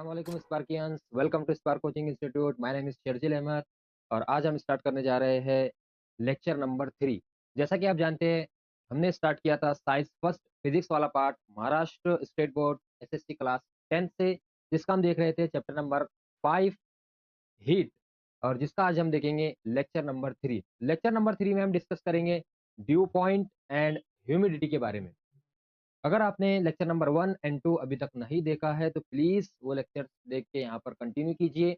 अस्सलामुअलैकुम Sparkians, welcome to Spark coaching institute. My name is Sharjeel Ahmed और आज हम स्टार्ट करने जा रहे हैं लेक्चर नंबर 3। जैसा कि आप जानते हैं, हमने स्टार्ट किया था साइंस फर्स्ट फिजिक्स वाला part Maharashtra state board SSC class 10 से, जिसका हम देख रहे थे चैप्टर नंबर 5 हीट, और जिसका आज हम देखेंगे लेक्चर नंबर 3। लेक्चर नंबर 3 में हम डिस्कस करेंगे ड्यू पॉइंट एंड ह्यूमिडिटी के बारे में। अगर आपने लेक्चर नंबर 1 एंड 2 अभी तक नहीं देखा है तो प्लीज़ वो लेक्चर देख के यहाँ पर कंटिन्यू कीजिए,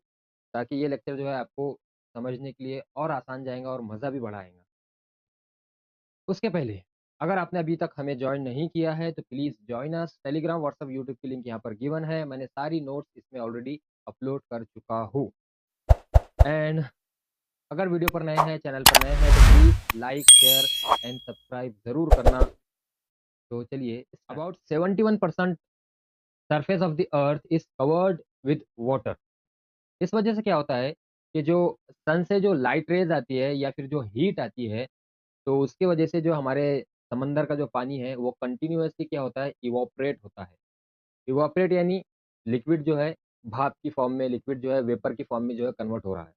ताकि ये लेक्चर जो है आपको समझने के लिए और आसान जाएगा और मज़ा भी बढ़ाएगा। उसके पहले अगर आपने अभी तक हमें जॉइन नहीं किया है तो please join us. Telegram, WhatsApp, YouTube की लिंक यहाँ पर गिवन है। मैंने सारी नोट्स इसमें ऑलरेडी अपलोड कर चुका हूँ। एंड अगर वीडियो पर नए हैं, चैनल पर नए हैं तो please like, share and subscribe ज़रूर करना। तो चलिए, about 71% surface of the earth is covered with water. इस वजह से क्या होता है कि जो सन से जो लाइट रेज आती है या फिर जो हीट आती है, तो उसकी वजह से जो हमारे समंदर का जो पानी है वो कंटिन्यूअसली क्या होता है, इवोपरेट होता है। इवोपरेट यानी लिक्विड जो है भाप की फॉर्म में, लिक्विड जो है वेपर की फॉर्म में जो है कन्वर्ट हो रहा है।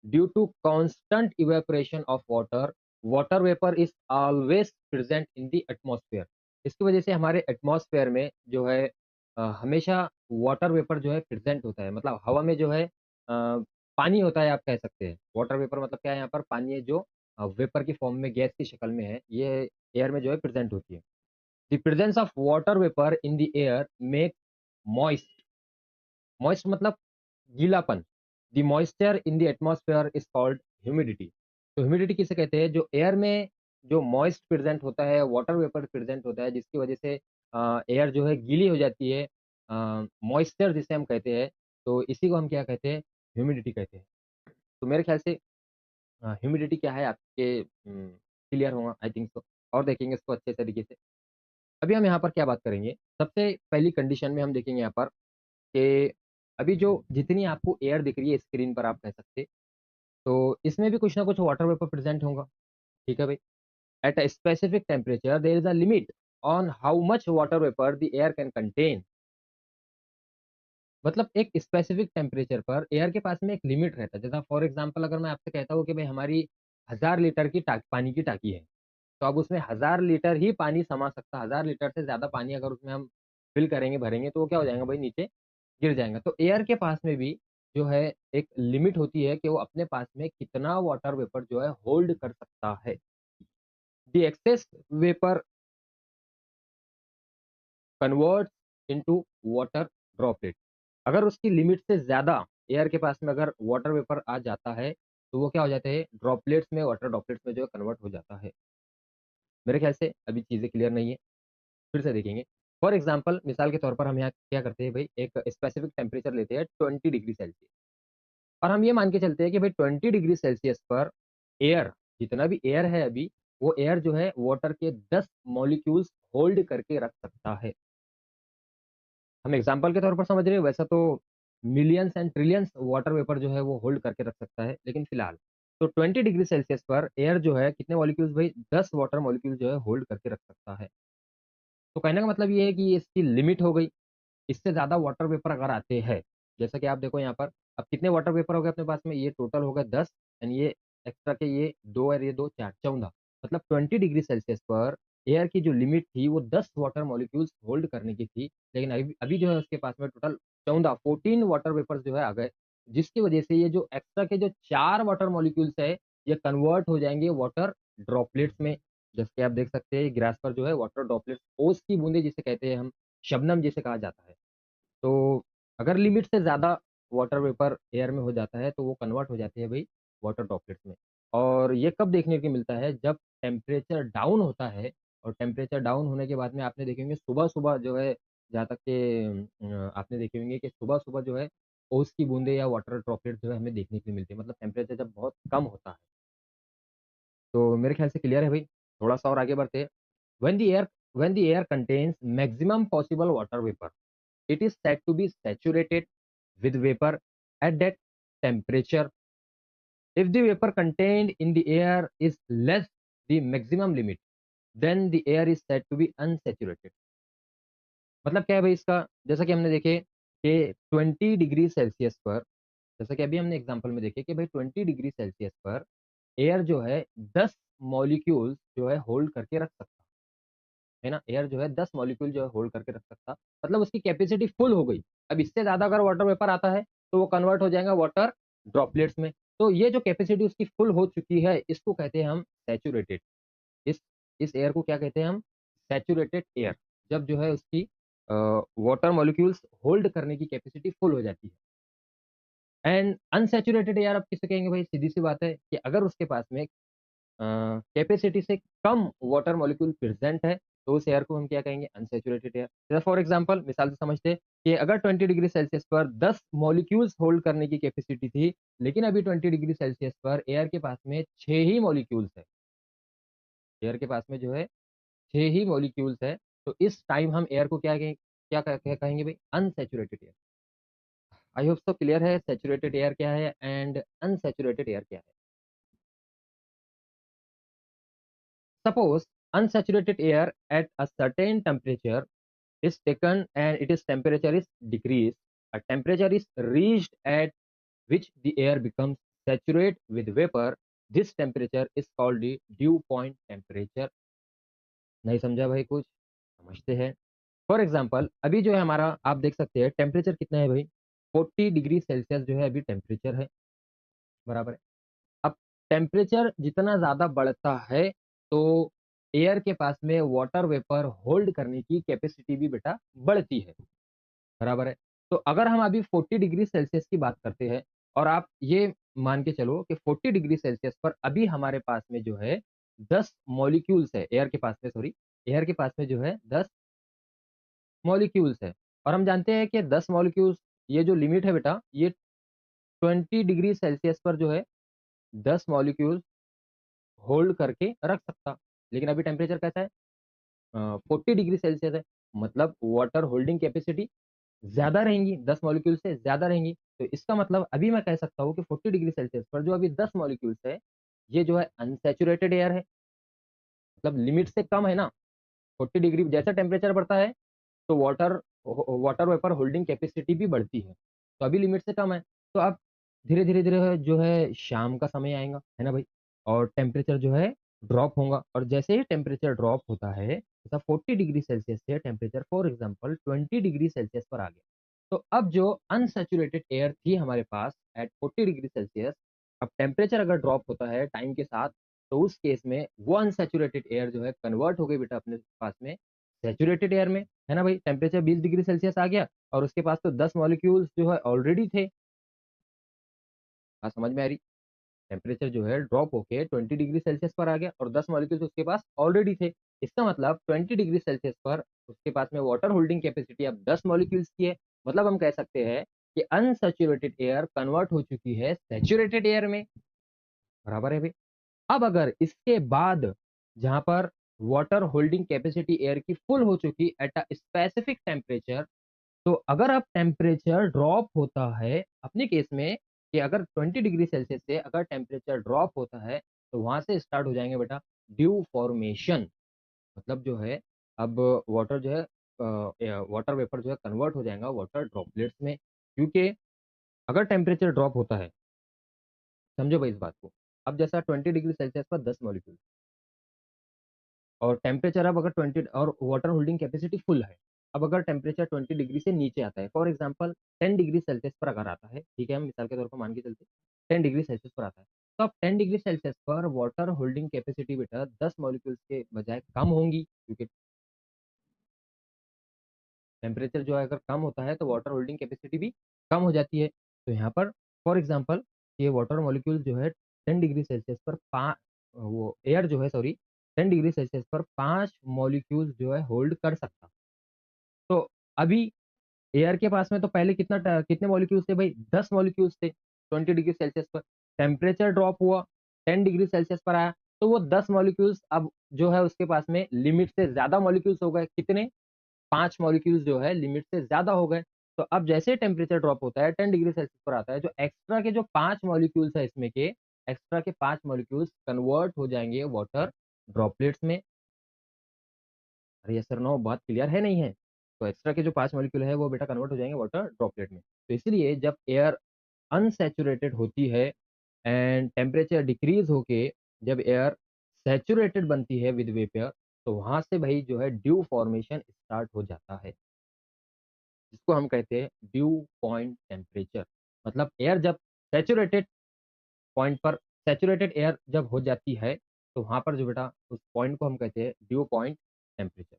Due to constant evaporation of water, water vapour is always present in the atmosphere. इसकी वजह से हमारे एटमॉस्फेयर में जो है हमेशा वाटर वेपर जो है प्रेजेंट होता है। मतलब हवा में जो है पानी होता है, आप कह सकते हैं। वाटर वेपर मतलब क्या है, यहाँ पर पानी है जो वेपर की फॉर्म में, गैस की शक्ल में है, ये एयर में जो है प्रेजेंट होती है। The presence of water vapour in the air make moist. Moist मतलब गीलापन। The moisture in the atmosphere is called humidity. तो ह्यूमिडिटी किसे कहते हैं? जो एयर में जो मॉइस्ट प्रेजेंट होता है, वाटर वेपर प्रेजेंट होता है, जिसकी वजह से एयर जो है गीली हो जाती है, मॉइस्चर जिसे हम कहते हैं, तो इसी को हम क्या कहते हैं? ह्यूमिडिटी कहते हैं। तो मेरे ख्याल से ह्यूमिडिटी क्या है आपके क्लियर होगा, आई थिंक सो। और देखेंगे इसको अच्छे तरीके से। अभी हम यहाँ पर क्या बात करेंगे, सबसे पहली कंडीशन में हम देखेंगे यहाँ पर कि अभी जो जितनी आपको एयर दिख रही है स्क्रीन पर, आप कह सकते, तो इसमें भी कुछ ना कुछ वाटर वेपर प्रेजेंट होगा। ठीक है भाई। At a specific temperature there is a limit on how much water vapour the air can contain. मतलब एक स्पेसिफिक टेम्परेचर पर एयर के पास में एक लिमिट रहता है। जैसा फॉर एग्जांपल अगर मैं आपसे कहता हूँ कि भाई हमारी 1000 लीटर की पानी की टाकी है, तो अब उसमें 1000 लीटर ही पानी समा सकता है। 1000 लीटर से ज़्यादा पानी अगर उसमें हम फिल करेंगे, भरेंगे, तो वो क्या हो जाएगा भाई, नीचे गिर जाएगा। तो एयर के पास में भी जो है एक लिमिट होती है कि वो अपने पास में कितना वाटर वेपर जो है होल्ड कर सकता है। The excess vapour converts into water droplet. अगर उसकी लिमिट से ज़्यादा एयर के पास में अगर वाटर वेपर आ जाता है, तो वो क्या हो जाता है, ड्रॉपलेट्स में, वाटर ड्रॉपलेट्स में जो है कन्वर्ट हो जाता है। मेरे ख्याल से अभी चीज़ें क्लियर नहीं है, फिर से देखेंगे। फॉर एग्जांपल, मिसाल के तौर पर हम यहाँ क्या करते हैं भाई, एक स्पेसिफिक टेम्परेचर लेते हैं 20 डिग्री सेल्सियस, और हम ये मान के चलते हैं कि भाई 20 डिग्री सेल्सियस पर एयर, जितना भी एयर है अभी, वो एयर जो है वाटर के 10 मॉलिक्यूल्स होल्ड करके रख सकता है। हम एग्जांपल के तौर पर समझ रहे हैं, वैसा तो millions and trillions water vapour जो है वो होल्ड करके रख सकता है, लेकिन फिलहाल तो 20 डिग्री सेल्सियस पर एयर जो है कितने मॉलिक्यूल्स भाई, 10 वाटर मॉलिक्यूल जो है होल्ड करके रख सकता है। तो कहने का मतलब ये है कि ये इसकी लिमिट हो गई। इससे ज़्यादा वाटर वेपर अगर आते हैं, जैसा कि आप देखो यहाँ पर, अब कितने वाटर वेपर हो गए अपने पास में, ये टोटल हो गए 10, एंड ये एक्स्ट्रा के ये 2 और ये 2 4, 14। मतलब 20 डिग्री सेल्सियस पर एयर की जो लिमिट थी वो 10 वाटर मॉलिक्यूल्स होल्ड करने की थी, लेकिन अभी अभी जो है उसके पास में टोटल 14 वाटर वेपर्स जो है आ गए, जिसकी वजह से ये जो एक्स्ट्रा के जो 4 वाटर मॉलिक्यूल्स है, ये कन्वर्ट हो जाएँगे वाटर ड्रॉपलेट्स में। जैसे कि आप देख सकते हैं ग्रास पर जो है वाटर ड्रॉपलेट्स, ओस की बूंदें जिसे कहते हैं हम, शबनम जिसे कहा जाता है। तो अगर लिमिट से ज़्यादा वाटर वेपर एयर में हो जाता है, तो वो कन्वर्ट हो जाती है भई वाटर ड्रॉपलेट्स में। और ये कब देखने को मिलता है? जब टेम्परेचर डाउन होता है, और टेम्परेचर डाउन होने के बाद में आपने देखे होंगे सुबह-सुबह जो है, जहाँ तक कि आपने देखे होंगे कि सुबह-सुबह जो है ओस की बूँदें या वाटर ड्रॉपलेट जो है हमें देखने के लिए मिलती है। मतलब टेम्परेचर जब बहुत कम होता है। तो मेरे ख्याल से क्लियर है भई। थोड़ा-सा और आगे बढ़ते हैं। When the air when the air contains maximum possible water vapour, it is said to be saturated with vapor at that temperature. If the vapor contained in the air is less the maximum limit, then the air is said to be unsaturated. मतलब क्या है भाई इसका? जैसा कि हमने देखे कि 20 डिग्री सेल्सियस पर, जैसा कि अभी हमने एग्जांपल में देखे कि भाई 20 डिग्री सेल्सियस पर एयर जो है 10 मॉलिक्यूल्स जो है होल्ड करके रख सकता है ना। एयर जो है 10 मॉलिक्यूल जो है होल्ड करके रख सकता, मतलब उसकी कैपेसिटी फुल हो गई। अब इससे ज्यादा अगर वाटर वेपर आता है तो वो कन्वर्ट हो जाएगा वाटर ड्रॉपलेट्स में। तो ये जो कैपेसिटी उसकी फुल हो चुकी है इसको कहते हैं हम सैचुरेटेड। इस इस एयर को क्या कहते हैं हम? Saturated air. जब जो है उसकी वाटर मॉलिक्यूल्स होल्ड करने की कैपेसिटी फुल हो जाती है। एंड अनसैचुरेटेड एयर आप किसे कहेंगे भाई? सीधी सी बात है कि अगर उसके पास में कैपेसिटी से कम वाटर मॉलिक्यूल प्रेजेंट है तो उस एयर को हम क्या कहेंगे? Unsaturated air. जैसे फॉर एग्जांपल मिसाल से समझते हैं कि अगर 20 डिग्री सेल्सियस पर 10 मॉलिक्यूल्स होल्ड करने की कैपेसिटी थी, लेकिन अभी 20 डिग्री सेल्सियस पर एयर के पास में 6 ही मॉलिक्यूल्स है। एयर के पास में जो है 6 ही मॉलिक्यूल्स है, तो इस टाइम हम एयर को क्या कहेंगे भाई? Unsaturated air. I hope so clear है सैचुरेटेड एयर क्या है एंड अनसैचुरेटेड एयर क्या है। Suppose unsaturated air at a certain temperature is taken and its temperature is decreased. A temperature is reached at which the air becomes saturated with vapor. This temperature is called the dew point temperature. नहीं समझा भाई कुछ? समझते हैं। For example अभी जो है हमारा आप देख सकते हैं टेम्परेचर कितना है भाई? 40 डिग्री सेल्सियस जो है अभी टेम्परेचर है, बराबर है। अब टेम्परेचर जितना ज़्यादा बढ़ता है तो एयर के पास में वाटर वेपर होल्ड करने की कैपेसिटी भी बेटा बढ़ती है, बराबर है। तो अगर हम अभी 40 डिग्री सेल्सियस की बात करते हैं और आप ये मान के चलो कि 40 डिग्री सेल्सियस पर अभी हमारे पास में जो है 10 मॉलिक्यूल्स है एयर के पास में, सॉरी, एयर के पास में जो है 10 मॉलिक्यूल्स है। और हम जानते हैं कि 10 मॉलिक्यूल्स, ये जो लिमिट है बेटा, ये 20 डिग्री सेल्सियस पर जो है 10 मॉलिक्यूल होल्ड करके रख सकता। लेकिन अभी टेम्परेचर कैसा है? 40 डिग्री सेल्सियस है, मतलब वाटर होल्डिंग कैपेसिटी ज़्यादा रहेंगी, 10 मॉलिक्यूल से ज़्यादा रहेंगी। तो इसका मतलब अभी मैं कह सकता हूँ कि 40 डिग्री सेल्सियस पर जो अभी 10 मॉलिक्यूल्स है, ये जो है अनसैचुरेटेड एयर है, मतलब लिमिट से कम है ना। 40 डिग्री जैसा टेम्परेचर बढ़ता है तो वाटर वेपर होल्डिंग कैपेसिटी भी बढ़ती है। तो अभी लिमिट से कम है। तो अब धीरे-धीरे जो है शाम का समय आएगा, है ना भाई? और टेम्परेचर जो है ड्रॉप होगा और जैसे ही टेम्परेचर ड्रॉप होता है, जैसा 40 डिग्री सेल्सियस से temperature for example 20 degree Celsius पर आ गया। तो अब जो अनसैचुरेटेड एयर थी हमारे पास एट 40 डिग्री सेल्सियस, अब टेम्परेचर अगर ड्रॉप होता है टाइम के साथ, तो उस केस में वो अनसैचुरेटेड एयर जो है कन्वर्ट हो गई बेटा अपने पास में सैचुरेटेड एयर में, है ना भाई? टेम्परेचर 20 डिग्री सेल्सियस आ गया और उसके पास तो 10 मॉलिक्यूल्स जो है ऑलरेडी थे। बात समझ में आ रही? टेम्परेचर जो है ड्रॉप होके 20 डिग्री सेल्सियस पर आ गया और 10 मॉलिक्यूल्स उसके पास ऑलरेडी थे। इसका मतलब 20 डिग्री सेल्सियस पर उसके पास में वाटर होल्डिंग कैपेसिटी अब 10 मॉलिक्यूल्स की है। मतलब हम कह सकते हैं कि अनसैचुरेटेड एयर कन्वर्ट हो चुकी है सैचुरेटेड एयर में, बराबर है भाई? अब अगर इसके बाद जहाँ पर वाटर होल्डिंग कैपेसिटी एयर की फुल हो चुकी एट अ स्पेसिफिक टेम्परेचर, तो अगर अब टेम्परेचर ड्रॉप होता है अपने केस में कि अगर 20 डिग्री सेल्सियस से अगर टेम्परेचर ड्रॉप होता है तो वहां से स्टार्ट हो जाएंगे बेटा ड्यू फॉर्मेशन। मतलब जो है अब वाटर जो है वाटर वेपर जो है कन्वर्ट हो जाएगा वाटर ड्रॉपलेट्स में, क्योंकि अगर टेम्परेचर ड्रॉप होता है, समझो भाई इस बात को। अब जैसा 20 डिग्री सेल्सियस पर 10 मॉलिक्यूल और टेम्परेचर अब अगर 20 और वाटर होल्डिंग कैपेसिटी फुल है। अब अगर टेम्परेचर 20 डिग्री से नीचे आता है, फॉर एग्जांपल 10 डिग्री सेल्सियस पर अगर आता है, ठीक है, हम मिसाल के तौर पर मान के चलते हैं 10 डिग्री सेल्सियस पर आता है, तो अब 10 डिग्री सेल्सियस पर वाटर होल्डिंग कैपेसिटी बेटा 10 मॉलिक्यूल्स के बजाय कम होंगी, क्योंकि टेम्परेचर जो है अगर कम होता है तो वाटर होल्डिंग कैपेसिटी भी कम हो जाती है। तो यहाँ पर फॉर एग्जांपल ये वाटर मॉलिक्यूल जो है 10 डिग्री सेल्सियस पर पा वो एयर जो है, सॉरी, 10 डिग्री सेल्सियस पर 5 मॉलिक्यूल्स जो है होल्ड कर सकता। तो अभी एयर के पास में तो पहले कितने मॉलिक्यूल्स थे भाई? 10 मॉलिक्यूल्स थे 20 डिग्री सेल्सियस पर। टेम्परेचर ड्रॉप हुआ, 10 डिग्री सेल्सियस पर आया, तो वो 10 मॉलिक्यूल्स अब जो है उसके पास में लिमिट से ज़्यादा मॉलिक्यूल्स हो गए। कितने? 5 मॉलिक्यूल्स जो है लिमिट से ज़्यादा हो गए। तो अब जैसे टेम्परेचर ड्रॉप होता है 10 डिग्री सेल्सियस पर आता है, जो एक्स्ट्रा के जो 5 मॉलिक्यूल्स है इसमें के, एक्स्ट्रा के 5 मॉलिक्यूल्स कन्वर्ट हो जाएँगे वाटर ड्रॉपलेट्स में। अरे यस सर नो, बात क्लियर है नहीं है? तो एक्स्ट्रा के जो 5 मॉलिक्यूल है वो बेटा कन्वर्ट हो जाएँगे वाटर ड्रॉपलेट में। तो इसीलिए जब एयर अनसैचुरेटेड होती है एंड टेम्परेचर डिक्रीज़ होके जब एयर सैचुरेटेड बनती है विद वेपर, तो वहाँ से भई जो है ड्यू फॉर्मेशन स्टार्ट हो जाता है। जिसको हम कहते हैं ड्यू पॉइंट टेम्परेचर। मतलब एयर जब सैचुरेटेड पॉइंट पर सैचुरेटेड एयर जब हो जाती है, तो वहाँ पर जो बेटा उस पॉइंट को हम कहते हैं ड्यू पॉइंट टेम्परेचर।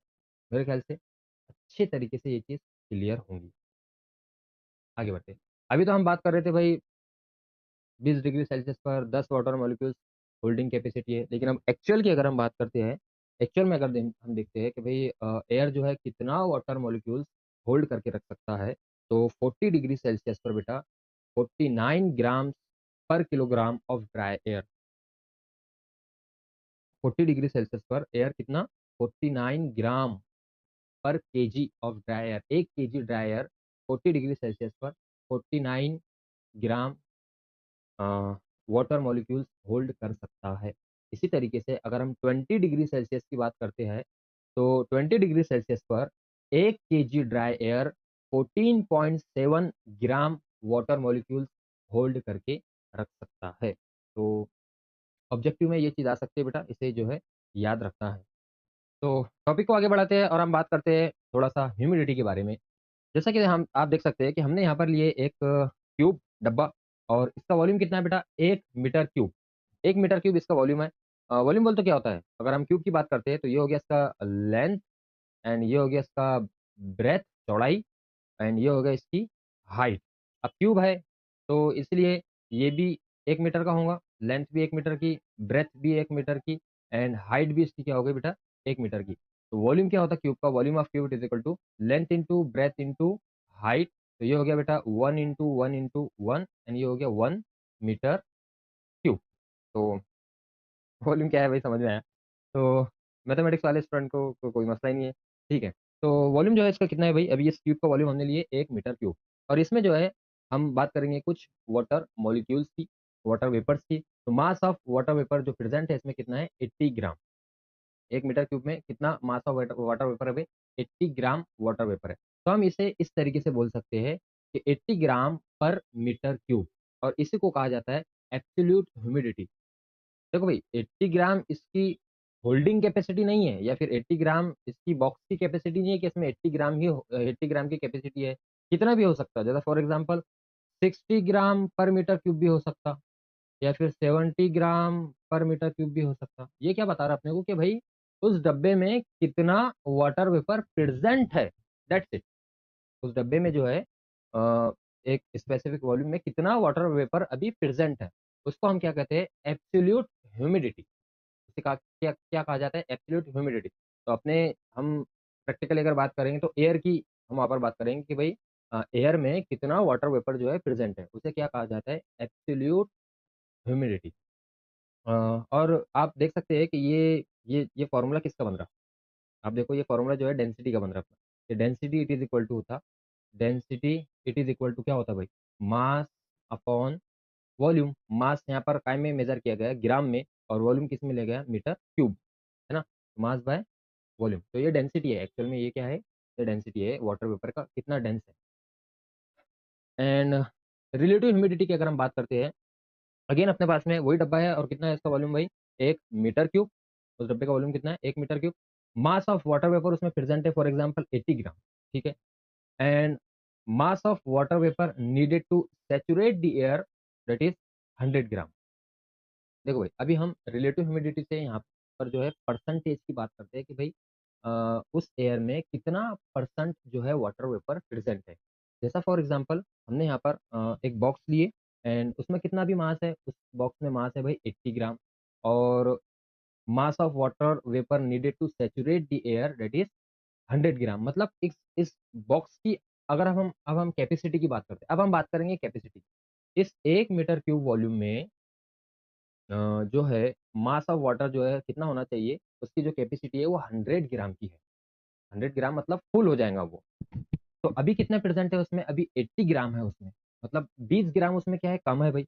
मेरे ख्याल से अच्छे तरीके से ये चीज़ क्लियर होंगी। आगे बढ़ते हैं। अभी तो हम बात कर रहे थे भई 20 डिग्री सेल्सियस पर 10 वाटर मॉलिक्यूल्स होल्डिंग कैपेसिटी है। लेकिन अब एक्चुअल की अगर हम बात करते हैं, एक्चुअल में अगर हम देखते हैं कि भई एयर जो है कितना वाटर मॉलिक्यूल्स होल्ड करके रख सकता है, तो 40 डिग्री सेल्सियस पर बेटा 49 ग्राम्स पर kilogram of dry air. 40 degree Celsius पर एयर कितना 49 ग्राम पर KG of dry air. 1 KG dry air 40 degree Celsius पर 49 ग्राम अ, वाटर मॉलिक्यूल्स होल्ड कर सकता है। इसी तरीके से अगर हम 20 डिग्री सेल्सियस की बात करते हैं, तो 20 डिग्री सेल्सियस पर 1 KG dry air 14.7 gram water molecules hold करके रख सकता है। तो ऑब्जेक्टिव में ये चीज़ आ सकती है बेटा, इसे जो है याद रखना है। तो टॉपिक को आगे बढ़ाते हैं और हम बात करते हैं थोड़ा-सा ह्यूमिडिटी के बारे में। जैसा कि हम आप देख सकते हैं कि हमने यहाँ पर लिए एक क्यूब डब्बा और इसका वॉल्यूम कितना है बेटा 1 मीटर क्यूब। 1 मीटर क्यूब इसका वॉल्यूम है। वॉल्यूम बोले तो क्या होता है? अगर हम क्यूब की बात करते हैं तो ये हो गया इसका लेंथ एंड ये हो गया इसका ब्रेथ चौड़ाई एंड ये हो गया इसकी हाइट। अब क्यूब है तो इसलिए ये भी 1 मीटर का होगा, लेंथ भी 1 मीटर की, ब्रेथ भी 1 मीटर की एंड हाइट भी इसकी क्या हो गई बेटा 1 मीटर की। तो वॉल्यूम क्या होता है क्यूब का? Volume of cube is equal to length into breadth into height. तो ये हो गया बेटा 1 इंटू 1 इंटू 1 एंड ये हो गया 1 मीटर क्यूब। तो वॉल्यूम क्या है भाई समझ में आया? तो मैथमेटिक्स वाले स्टूडेंट को कोई मसला ही नहीं है, ठीक है। तो वॉल्यूम जो है इसका कितना है भई? अभी इस क्यूब का वॉल्यूम हमने लिए 1 मीटर क्यूब और इसमें जो है हम बात करेंगे कुछ वाटर मॉलिक्यूल्स की, वाटर वेपर्स की। तो मास ऑफ वाटर वेपर जो प्रेज़ेंट है इसमें कितना है 80 ग्राम। 1 मीटर क्यूब में कितना मास ऑफ वाटर वेपर है भई? 80 ग्राम वाटर वेपर है। तो हम इसे इस तरीके से बोल सकते हैं कि 80 ग्राम पर मीटर क्यूब और इसी को कहा जाता है एब्सोल्यूट ह्यूमिडिटी। देखो भाई 80 ग्राम इसकी होल्डिंग कैपेसिटी नहीं है या फिर 80 ग्राम इसकी बॉक्स की कैपेसिटी नहीं है कि इसमें 80 ग्राम 80 ग्राम की कैपेसिटी है। कितना भी हो सकता है, जैसा फॉर एग्ज़ाम्पल 60 ग्राम पर मीटर क्यूब भी हो सकता या फिर 70 ग्राम पर मीटर क्यूब भी हो सकता। ये क्या बता रहा है अपने को कि भाई उस डब्बे में कितना वाटर वेपर प्रेज़ेंट है, दैट्स इट। उस डब्बे में जो है एक स्पेसिफिक वॉल्यूम में कितना वाटर वेपर अभी प्रेज़ेंट है, उसको हम क्या कहते हैं एब्सोल्यूट ह्यूमिडिटी। उसे कहा क्या क्या कहा जाता है एब्सोल्यूट ह्यूमिडिटी। तो अपने हम प्रैक्टिकली अगर बात करेंगे तो एयर की हम वहाँ पर बात करेंगे कि भाई एयर में कितना वाटर वेपर जो है प्रेज़ेंट है, उसे क्या कहा जाता है एब्सोल्यूट ह्यूमिडिटी। और आप देख सकते हैं कि ये फ़ॉर्मूला किसका बन रहा है? आप देखो ये फ़ॉर्मूला जो है डेंसिटी का बन रहा है। ये density it is equal to होता density it is equal to क्या होता है भाई? Mass upon volume. मास यहाँ पर काय में मेज़र किया गया है ग्राम में और वॉल्यूम किस में लिया गया है मीटर क्यूब, है ना? Mass by volume. तो ये डेंसिटी है एक्चुअल में ये क्या है? ये डेंसिटी है वाटर वेपर का कितना डेंस है। एंड रिलेटिव ह्यूमिडिटी की अगर हम बात करते हैं, अगेन अपने पास में वही डब्बा है और कितना है इसका वॉल्यूम भाई 1 मीटर क्यूब। उस डब्बे का वॉल्यूम कितना है 1 metre cube. Mass of water vapour उसमें प्रेज़ेंट है फॉर एग्ज़ाम्पल 80 ग्राम, ठीक है? And mass of water vapour needed to saturate the air that is 100 gram. देखो भाई, अभी हम रिलेटिव ह्यूमिडिटी से यहाँ पर जो है परसेंटेज की बात करते हैं कि भाई उस एयर में कितना परसेंट जो है वाटर वेपर प्रेज़ेंट है। जैसा फॉर एग्ज़ाम्पल हमने यहाँ पर एक बॉक्स लिए एंड उसमें कितना भी मास है, उस बॉक्स में मास है भाई 80 ग्राम और mass of water vapour needed to saturate the air that is 100 gram. मतलब इस बॉक्स की अगर अब हम कैपेसिटी की बात करते हैं। अब हम बात करेंगे कैपेसिटी। इस 1 मीटर क्यूब वॉल्यूम में जो है मास ऑफ वाटर जो है कितना होना चाहिए, उसकी जो कैपेसिटी है वो 100 ग्राम की है। 100 ग्राम मतलब फुल हो जाएगा वो। तो अभी कितना प्रेज़ेंट है उसमें? अभी 80 ग्राम है उसमें। मतलब 20 ग्राम उसमें क्या है? कम है भई।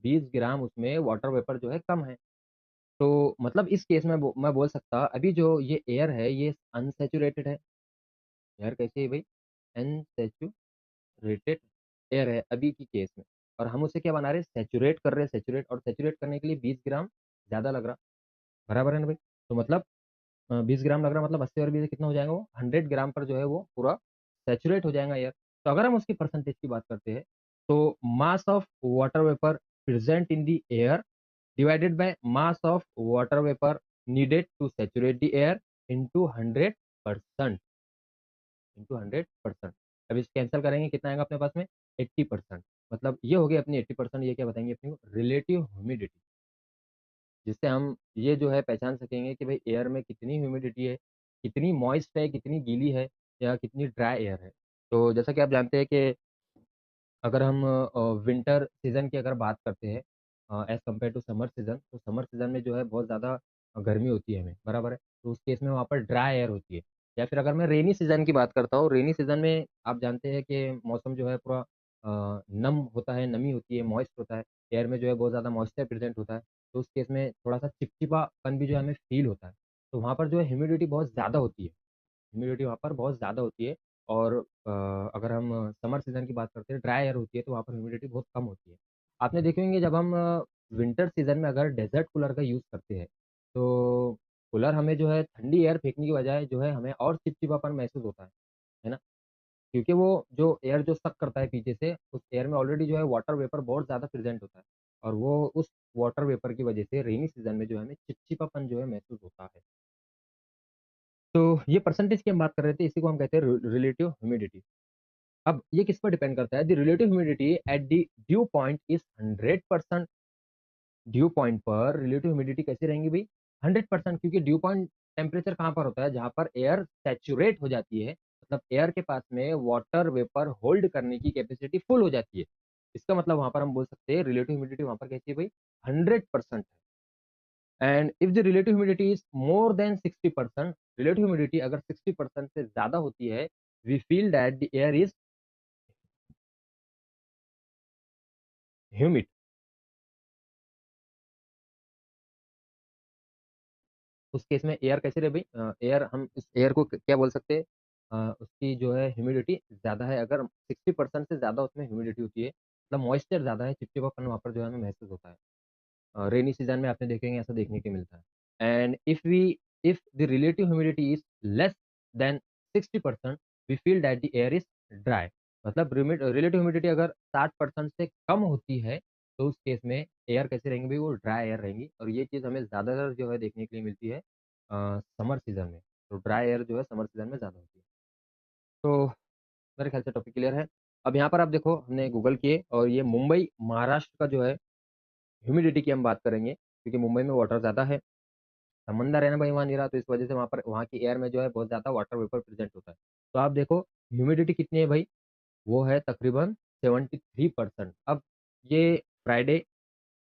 20 ग्राम उसमें वाटर वेपर जो है कम है। तो मतलब इस केस में मैं बोल सकता अभी जो ये एयर है ये अनसैचुरेटेड है। एयर कैसी है भाई? अनसैचुरेटेड एयर है अभी की केस में, और हम उसे क्या बना रहे हैं? सैचुरेट कर रहे हैं, सैचुरेट, और सैचुरेट करने के लिए 20 ग्राम ज़्यादा लग रहा, बराबर है ना भाई? तो मतलब 20 ग्राम लग रहा, मतलब 80 और 20 कितना हो जाएगा वो? 100 ग्राम पर जो है वो पूरा सैचुरेट हो जाएगा एयर। तो अगर हम उसकी परसेंटेज की बात करते हैं, तो mass of water vapour present in the air divided by mass of water vapour needed to saturate the air into 100%, into 100%। अब इस कैंसिल करेंगे, कितना आएगा अपने पास में? 80%। मतलब ये हो गई अपनी 80%। ये क्या बताएंगे अपनी को? रिलेटिव ह्यूमिडिटी, जिससे हम ये जो है पहचान सकेंगे कि भाई एयर में कितनी ह्यूमिडिटी है, कितनी मॉइस्ट है, कितनी गीली है, या कितनी ड्राई एयर है। तो जैसा कि आप जानते हैं कि अगर हम विंटर सीज़न की अगर बात करते हैं as compare to summer season, तो समर सीज़न में जो है बहुत ज़्यादा गर्मी होती है हमें, बराबर है? तो उस केस में वहाँ पर ड्राई एयर होती है। या फिर अगर मैं रेनी सीज़न की बात करता हूँ, रेनी सीज़न में आप जानते हैं कि मौसम जो है पूरा नम होता है, नमी होती है, मॉइस्ट होता है, एयर में जो है बहुत ज़्यादा मॉइस्चर प्रेज़ेंट होता है। तो उस केस में थोड़ा-सा चिपचिपापन भी जो है हमें फ़ील होता है। तो वहाँ पर जो है ह्यूमिडिटी बहुत ज़्यादा होती है। ह्यूमिडिटी वहाँ पर बहुत ज़्यादा होती है, और अगर हम समर सीज़न की बात करते हैं, ड्राई एयर होती है, तो वहाँ पर ह्यूमिडिटी बहुत कम होती है। आपने देखे होंगे जब हम विंटर सीज़न में अगर डेज़र्ट कूलर का यूज़ करते हैं, तो कूलर हमें जो है ठंडी एयर फेंकने की बजाय जो है हमें और चिपचिपापन महसूस होता है ना? क्योंकि वो जो एयर जो सक करता है पीछे से, उस एयर में ऑलरेडी जो है वाटर वेपर बहुत ज़्यादा प्रेज़ेंट होता है, और वो उस वाटर वेपर की वजह से रेनी सीज़न में जो है हमें चिपचिपापन जो है महसूस होता है। तो ये परसेंटेज की हम बात कर रहे थे, इसी को हम कहते हैं रिलेटिव ह्यूमिडिटी। अब ये किस पर डिपेंड करता है? The relative humidity at the due point is 100%। Due point पर रिलेटिव ह्यूमिडिटी कैसी रहेंगी भई? 100%, क्योंकि ड्यू पॉइंट टेम्परेचर कहाँ पर होता है? जहाँ पर एयर सैचुरेट हो जाती है, मतलब एयर के पास में वाटर वेपर होल्ड करने की कैपेसिटी फुल हो जाती है। इसका मतलब वहाँ पर हम बोल सकते हैं रिलेटिव ह्यूमिडिटी वहाँ पर कैसी है भई? 100% है। And if the relative humidity is more than 60%, relative humidity अगर 60% से ज़्यादा होती है, we feel that the air is humid. उस केस में एयर कैसे रहे भई? एयर हम इस एयर को क्या बोल सकते हैं? उसकी जो है ह्यूमिडिटी ज़्यादा है, अगर 60% से ज़्यादा उसमें ह्यूमिडिटी होती है, मतलब मॉइस्चर ज़्यादा है, चिपचिपापन वहाँ पर जो है हमें महसूस होता है। रेनी सीज़न में आपने देखेंगे ऐसा देखने को मिलता है। And if the relative humidity is less than 60%, we feel that the air is dry. मतलब रिलेटिव ह्यूमिडिटी अगर 60% से कम होती है, तो उस केस में एयर कैसी रहेंगी भई? वो ड्राई एयर रहेंगी, और ये चीज़ हमें ज़्यादातर जो है देखने के लिए मिलती है समर सीज़न में। तो ड्राई एयर जो है समर सीज़न में ज़्यादा होती है। तो मेरे ख्याल से टॉपिक क्लियर है। अब यहाँ पर आप देखो, हमने गूगल किए और ये मुंबई, महाराष्ट्र का जो है ह्यूमिडिटी की हम बात करेंगे, क्योंकि मुंबई में वाटर ज़्यादा है। समंदर है ना भाई वहाँ नीरा, तो इस वजह से वहाँ पर वहाँ की एयर में जो है बहुत ज़्यादा वाटर वेपर प्रेज़ेंट होता है। तो आप देखो ह्यूमिडिटी कितनी है भाई? वो है तकरीबन 73%। अब ये फ्राइडे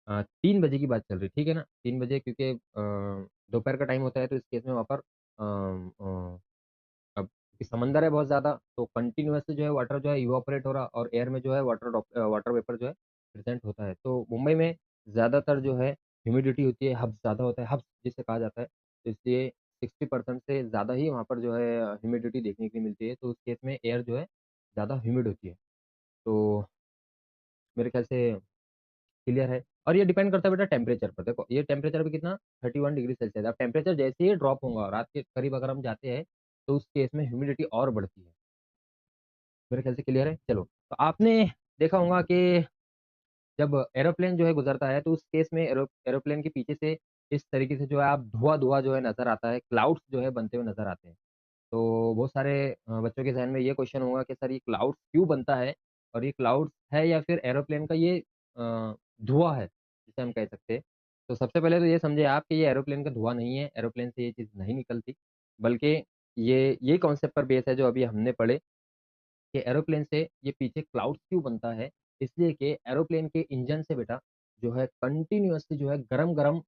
3 बजे की बात चल रही है, ठीक है ना? 3 बजे, क्योंकि दोपहर का टाइम होता है, तो इस केस में वहाँ पर अब क्योंकि समंदर है बहुत ज़्यादा, तो कंटीन्यूअसली जो है वाटर जो है इवापोरेट हो रहा, और एयर में जो है वाटर वेपर जो है प्रेज़ेंट होता है। तो मुंबई में ज़्यादातर जो है ह्यूमिडिटी होती है, हब्स ज़्यादा होता है, हब्स जिसे कहा जाता है। तो इसलिए 60% से ज़्यादा ही वहाँ पर जो है ह्यूमिडिटी देखने के लिए मिलती है, तो उस केस में एयर जो है ज़्यादा ह्यूमिड होती है। तो मेरे ख्याल से क्लियर है, और ये डिपेंड करता है बेटा टेम्परेचर पर। देखो ये टेम्परेचर भी कितना, 31 डिग्री सेल्सियस। अब टेम्परेचर जैसे ही ड्रॉप होगा, रात के करीब अगर हम जाते हैं, तो उस केस में ह्यूमिडिटी और बढ़ती है। मेरे ख्याल से क्लियर है। चलो, तो आपने देखा होगा कि जब एरोप्लेन जो है गुजरता है, तो उस केस में एरोप्लेन के पीछे से इस तरीके से जो है आप धुआं-धुआं जो है नज़र आता है, क्लाउड्स जो है बनते हुए नज़र आते हैं। तो बहुत सारे बच्चों के ज़हन में ये क्वेश्चन होगा कि सर ये क्लाउड्स क्यों बनता है? और ये क्लाउड्स है या फिर एरोप्लेन का ये धुआँ है, जिसे हम कह सकते हैं। तो सबसे पहले तो ये समझिए आप कि ये एरोप्लेन का धुआँ नहीं है, एरोप्लेन से ये चीज़ नहीं निकलती, बल्कि ये कॉन्सेप्ट पर बेस है जो अभी हमने पढ़े कि एरोप्लेन से ये पीछे क्लाउड्स क्यों बनता है? इसलिए कि एरोप्लेन के इंजन से बेटा जो है कंटीन्यूअसली जो है गरम-गरम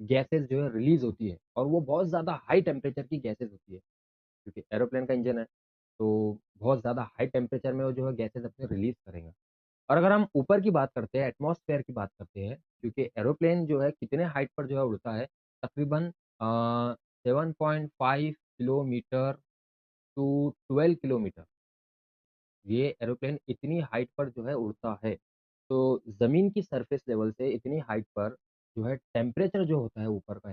गैसेज़ जो है रिलीज़ होती है, और वो बहुत ज़्यादा हाई टेम्परेचर की गैसेज़ होती है, क्योंकि एरोप्लेन का इंजन है, तो बहुत ज़्यादा हाई टेम्परेचर में वो जो है गैसेज़ अपने रिलीज़ करेगा। और अगर हम ऊपर की बात करते हैं, एटमॉस्फेयर की बात करते हैं, क्योंकि एरोप्लेन जो है कितने हाइट पर जो है उड़ता है, तकरीबन 7.5 किलोमीटर टू 12 किलोमीटर। ये एरोप्लेन इतनी हाइट पर जो है उड़ता है। तो ज़मीन की सरफेस लेवल से इतनी हाइट पर जो है टेम्परेचर जो होता है ऊपर का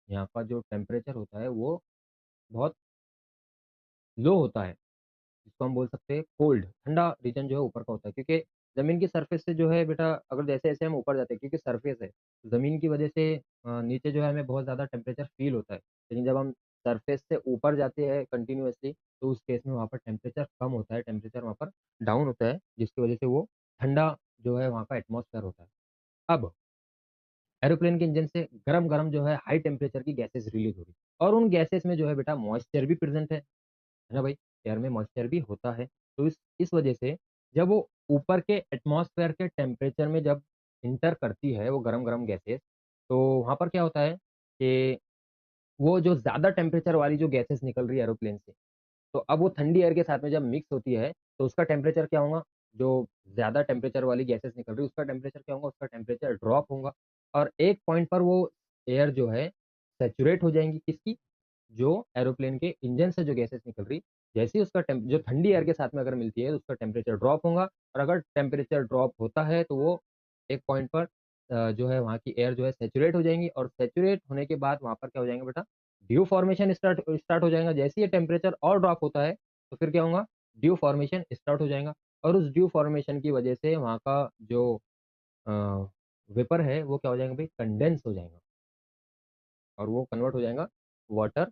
यहाँ का जो टेम्परेचर होता है वो बहुत लो होता है। जिसको हम बोल सकते हैं कोल्ड, ठंडा रीजन जो है ऊपर का होता है, क्योंकि ज़मीन की सरफेस से जो है बेटा अगर जैसे-जैसे हम ऊपर जाते हैं, क्योंकि सरफेस है, ज़मीन की वजह से नीचे जो है हमें बहुत ज़्यादा टेम्परेचर फ़ील होता है। लेकिन जब हम सरफेस से ऊपर जाते हैं कंटिन्यूअसली, तो उस केस में वहाँ पर टेम्परेचर कम होता है, टेम्परेचर वहाँ पर डाउन होता है, जिसकी वजह से वो ठंडा जो है वहाँ का एटमॉस्फेयर होता है। अब एरोप्लेन के इंजन से गरम-गरम जो है हाई टेम्परेचर की गैसेज़ रिलीज़ हो रही है और उन गैसेज़ में जो है बेटा मॉइस्चर भी प्रेज़ेंट है ना भाई? एयर में मॉइस्चर भी होता है। तो इस वजह से जब वो ऊपर के एटमॉस्फेयर के टेम्परेचर में जब इंटर करती है वो गरम-गरम गैसेज़, तो वहाँ पर क्या होता है कि वो जो ज़्यादा टेम्परेचर वाली जो गैसेज़ निकल रही है एरोप्लेन से, तो अब वो ठंडी एयर के साथ में जब मिक्स होती है, तो उसका टेम्परेचर क्या होगा? जो ज़्यादा टेम्परेचर वाली गैसेज़ निकल रही है, उसका टेम्परेचर क्या होगा? उसका टेम्परेचर ड्रॉप होगा और एक पॉइंट पर वो एयर जो है सैचुरेट हो जाएँगी किसकी? जो एरोप्लेन के इंजन से जो गैसेज़ निकल रही, जैसे ही उसका टेम्प जो ठंडी एयर के साथ में अगर मिलती है, तो उसका टेम्परेचर ड्रॉप होगा और अगर टेम्परेचर ड्रॉप होता है, तो वो एक पॉइंट पर जो है वहाँ की एयर जो है सैचुरेट हो जाएँगी और सैचुरेट होने के बाद वहाँ पर क्या हो जाएगा बेटा, ड्यू फॉर्मेशन स्टार्ट हो जाएगा। जैसे ही ये टेम्परेचर और ड्रॉप होता है, तो फिर क्या होगा, ड्यू फॉर्मेशन स्टार्ट हो जाएगा और उस ड्यू फॉर्मेशन की वजह से वहाँ का जो अ, वेपर है, वो क्या हो जाएगा भई, कंडेंस हो जाएगा और वो कन्वर्ट हो जाएगा वाटर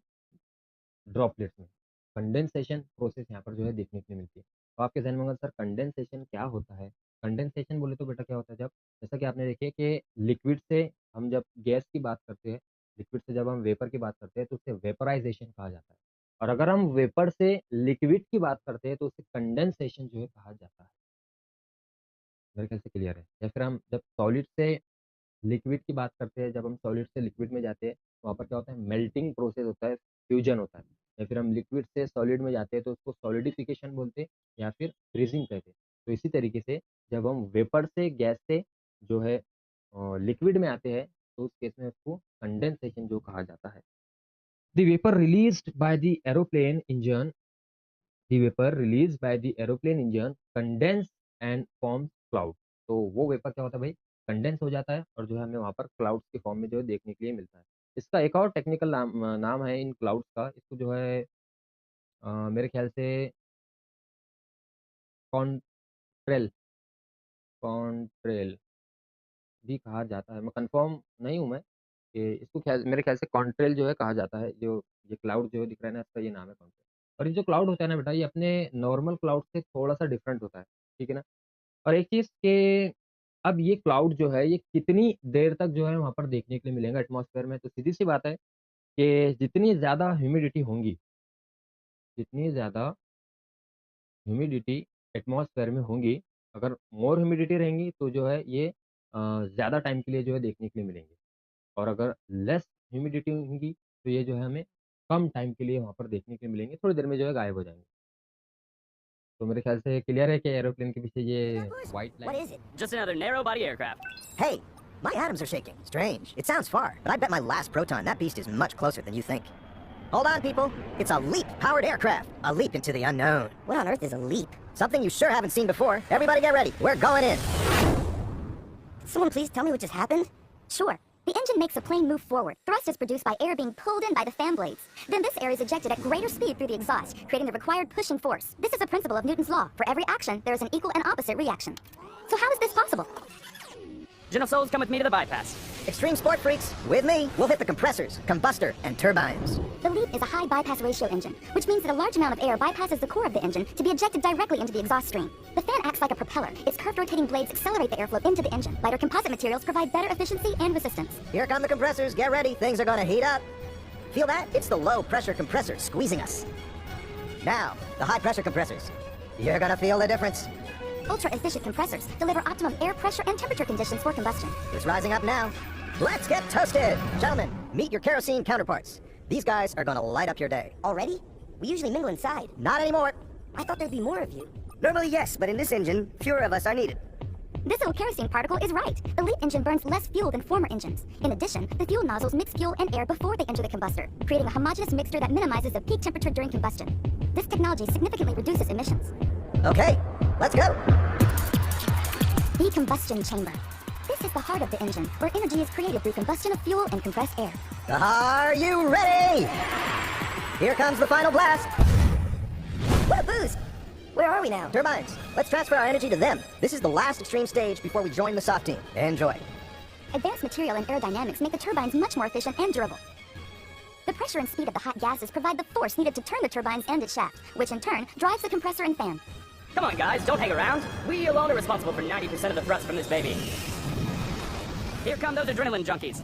ड्रॉपलेट्स में। कंडेंसेशन प्रोसेस यहाँ पर जो है देखने के लिए मिलती है। तो आपके ज़हन में होगा सर कंडेंसेशन क्या होता है? कंडेंसेशन बोले तो बेटा क्या होता है, जब जैसा कि आपने देखिए कि लिक्विड से हम जब गैस की बात करते हैं, लिक्विड से जब हम वेपर की बात करते हैं तो उसे वेपराइज़ेशन कहा जाता है। और अगर हम वेपर से लिक्विड की बात करते हैं तो उसे कंडेंसेशन जो है कहा जाता है। मेरे ख्याल से क्लियर है। या फिर हम जब सॉलिड से लिक्विड की बात करते हैं, जब हम सॉलिड से लिक्विड में जाते हैं, तो वहाँ पर क्या होता है, मेल्टिंग प्रोसेस होता है, फ्यूजन होता है। या फिर हम लिक्विड से सॉलिड में जाते हैं, तो उसको सॉलिडिफिकेशन बोलते हैं या फिर फ्रीज़िंग कहते हैं। तो इसी तरीके से जब हम वेपर से गैस से जो है लिक्विड में आते हैं, तो उस केस में उसको कंडेंसेशन जो कहा जाता है। The vapour released by the aeroplane engine The vapor released by the aeroplane engine condense and forms cloud। तो वो वेपर क्या होता है भाई, कंडेंस हो जाता है और जो है हमें वहाँ पर क्लाउड्स के फॉर्म में जो है देखने के लिए मिलता है। इसका एक और टेक्निकल नाम है इन क्लाउड्स का, इसको जो है मेरे ख्याल से कॉन्ट्रेल कॉन्ट्रेल भी कहा जाता है। मैं कंफर्म नहीं हूँ मैं कि इसको ख्याल मेरे ख्याल से कॉन्ट्रेल जो है कहा जाता है। जो ये क्लाउड जो है दिख रहा है ना, इसका ये नाम है कॉन्ट्रेल। और ये जो क्लाउड होता है ना बेटा, ये अपने नॉर्मल क्लाउड से थोड़ा-सा डिफरेंट होता है। ठीक है ना? और एक चीज़ कि अब ये क्लाउड जो है, ये कितनी देर तक जो है वहाँ पर देखने के लिए मिलेगा एटमॉस्फेयर में, तो सीधी-सी बात है कि जितनी ज़्यादा ह्यूमिडिटी एटमॉस्फेयर में होंगी, अगर मोर ह्यूमिडिटी रहेंगी तो जो है ये ज़्यादा टाइम के लिए जो है देखने के लिए मिलेंगे और अगर लेस ह्यूमिडिटी होंगी, तो ये जो है हमें कम टाइम के लिए वहाँ पर देखने के लिए मिलेंगे, थोड़ी देर में जो है गायब हो जाएँगे। तो मेरे ख्याल से क्लियर है कि एरोप्लेन के पीछे ये white What line is it? Just another narrow-body aircraft. Hey, my atoms are shaking. Strange. It sounds far, but I bet my last proton, that beast is much closer than you think. Hold on, people. It's a LEAP-powered aircraft. A leap into the unknown. What on earth is a leap? Something you sure haven't seen before. Everybody get ready. We're going in. Someone please tell me what just happened? Sure. The engine makes the plane move forward. Thrust is produced by air being pulled in by the fan blades. Then this air is ejected at greater speed through the exhaust, creating the required pushing force. This is a principle of Newton's law. For every action, there is an equal and opposite reaction. So how is this possible? Gentle Souls, come with me to the bypass. Extreme sport freaks, with me, we'll hit the compressors, combustor, and turbines. The LEAP is a high bypass ratio engine, which means that a large amount of air bypasses the core of the engine to be ejected directly into the exhaust stream. The fan acts like a propeller. Its curved rotating blades accelerate the airflow into the engine. Lighter composite materials provide better efficiency and resistance. Here come the compressors. Get ready. Things are gonna heat up. Feel that? It's the low pressure compressor squeezing us. Now, the high pressure compressors. You're gonna feel the difference. Ultra-efficient compressors deliver optimum air pressure and temperature conditions for combustion. It's rising up now. Let's get toasted! Gentlemen, meet your kerosene counterparts. These guys are gonna light up your day. Already? We usually mingle inside. Not anymore. I thought there'd be more of you. Normally, yes, but in this engine, fewer of us are needed. This little kerosene particle is right. The LEAP engine burns less fuel than former engines. In addition, the fuel nozzles mix fuel and air before they enter the combustor, creating a homogeneous mixture that minimizes the peak temperature during combustion. This technology significantly reduces emissions. Okay, let's go. The combustion chamber. This is the heart of the engine, where energy is created through combustion of fuel and compressed air. Are you ready? Here comes the final blast. What a boost! Where are we now? Turbines. Let's transfer our energy to them. This is the last extreme stage before we join the soft team. Enjoy. Advanced material and aerodynamics make the turbines much more efficient and durable. The pressure and speed of the hot gases provide the force needed to turn the turbines and its shaft, which in turn drives the compressor and fan. Come on, guys, don't hang around. We alone are responsible for 90% of the thrust from this baby. Here come those adrenaline junkies.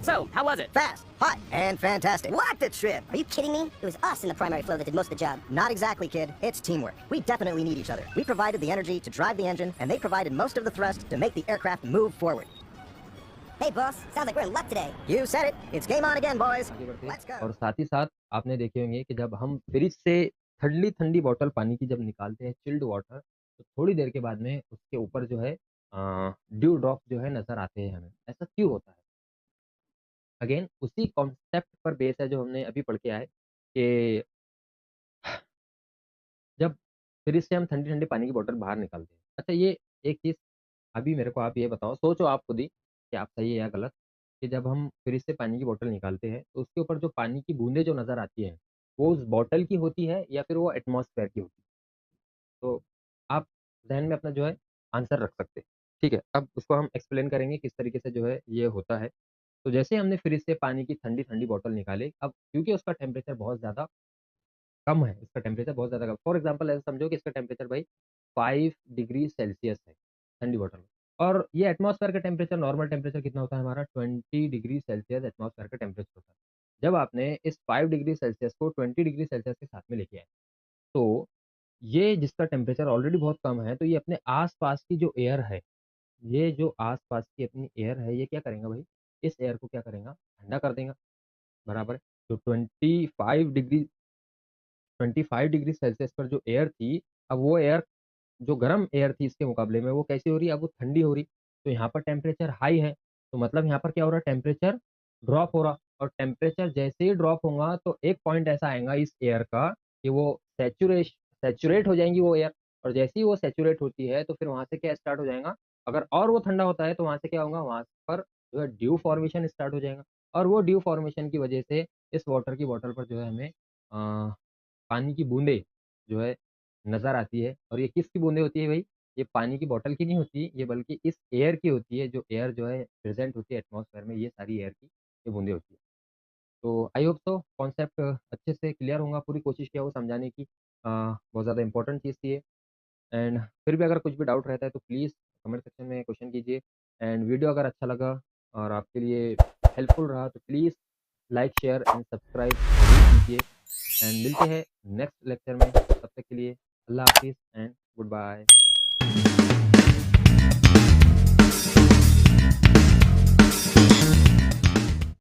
So, how was it? Fast, hot, and fantastic. What the trip? Are you kidding me? It was us in the primary flow that did most of the job. Not exactly, kid. It's teamwork. We definitely need each other. We provided the energy to drive the engine, and they provided most of the thrust to make the aircraft move forward. Hey, boss. Sounds like we're in luck today. You said it. It's game on again, boys. आगे बढ़ते हैं। Let's go. और साथ ही साथ आपने देखे होंगे कि जब हम फ्रिज से ठंडी ठंडी बोतल पानी की जब निकालते हैं चिल्ड वाटर, तो थोड़ी देर के बाद में उसके ऊपर जो है ड्यू ड्रॉप जो है नजर आते हैं हमें। ऐसा क्यों होता है? अगेन उसी कॉन्सेप्ट पर बेस है जो हमने अभी पढ़ के आए कि जब फ्रिज से हम ठंडी ठंडी पानी की बोतल बाहर निकालते हैं। अच्छा, ये एक चीज़ अभी मेरे को आप ये बताओ, सोचो आप खुद ही कि आप सही है या गलत, कि जब हम फ्रिज से पानी की बोतल निकालते हैं तो उसके ऊपर जो पानी की बूंदें जो नज़र आती हैं, वो उस बॉटल की होती है या फिर वो एटमॉस्फेयर की होती है? तो आप ज़हन में अपना जो है आंसर रख सकते हैं। ठीक है, अब उसको हम एक्सप्लेन करेंगे किस तरीके से जो है ये होता है। तो जैसे हमने फ्रिज से पानी की ठंडी-ठंडी बॉटल निकाली, अब क्योंकि उसका टेम्परेचर बहुत ज़्यादा कम है, इसका टेम्परेचर बहुत ज़्यादा कम, फॉर एग्ज़ाम्पल ऐसा समझो कि इसका टेम्परेचर भाई 5 डिग्री सेल्सियस है, ठंडी बॉटल में, और ये एटमॉस्फेयर का टेम्परेचर, नॉर्मल टेम्परेचर कितना होता है हमारा? 20 डिग्री सेल्सियस एटमॉस्फेयर का टेम्परेचर होता है। जब आपने इस 5 डिग्री सेल्सियस को 20 डिग्री सेल्सियस के साथ में लेके आए, तो ये जिसका टेम्परेचर ऑलरेडी बहुत कम है, तो ये अपने आस-पास की जो एयर है, ये जो आस-पास की अपनी एयर है, ये क्या करेगा भाई? इस एयर को क्या करेगा? ठंडा कर देगा, बराबर है? तो 25 डिग्री सेल्सियस पर जो एयर थी, अब वो एयर जो गर्म एयर थी इसके मुकाबले में, वो कैसी हो रही है? अब वो ठंडी हो रही। तो यहाँ पर टेम्परेचर हाई है, तो मतलब यहाँ पर क्या हो रहा है? टेम्परेचर ड्रॉप हो रहा, और टेम्परेचर जैसे ही ड्रॉप होगा तो एक पॉइंट ऐसा आएगा इस एयर का कि वो सैचुरेट हो जाएँगी वो एयर, और जैसे ही वो सैचुरेट होती है तो फिर वहाँ से क्या स्टार्ट हो जाएगा? अगर और वो ठंडा होता है तो वहाँ से क्या होगा? वहाँ पर जो है ड्यू फॉर्मेशन स्टार्ट हो जाएगा, और वो ड्यू फॉर्मेशन की वजह से इस वाटर की बॉटल पर जो है हमें पानी की बूँदें जो है नज़र आती है। और ये किसकी बूँदें होती है भई? ये पानी की बॉटल की नहीं होती, ये बल्कि इस एयर की होती है, जो एयर जो है प्रेज़ेंट होती है एटमॉस्फेयर में, ये सारी एयर की ये बूँदें होती है। तो आई होप सो कॉन्सेप्ट अच्छे से क्लियर होगा, पूरी कोशिश किया वो समझाने की। बहुत ज़्यादा इम्पोर्टेंट चीज़ थी ये। एंड फिर भी अगर कुछ भी डाउट रहता है तो प्लीज़ कमेंट सेक्शन में क्वेश्चन कीजिए। एंड वीडियो अगर अच्छा लगा और आपके लिए हेल्पफुल रहा तो please like, share and subscribe ज़रूर कीजिए। एंड मिलते हैं नेक्स्ट लेक्चर में, तब तक के लिए अल्लाह हाफ़िज़ एंड गुड बाय।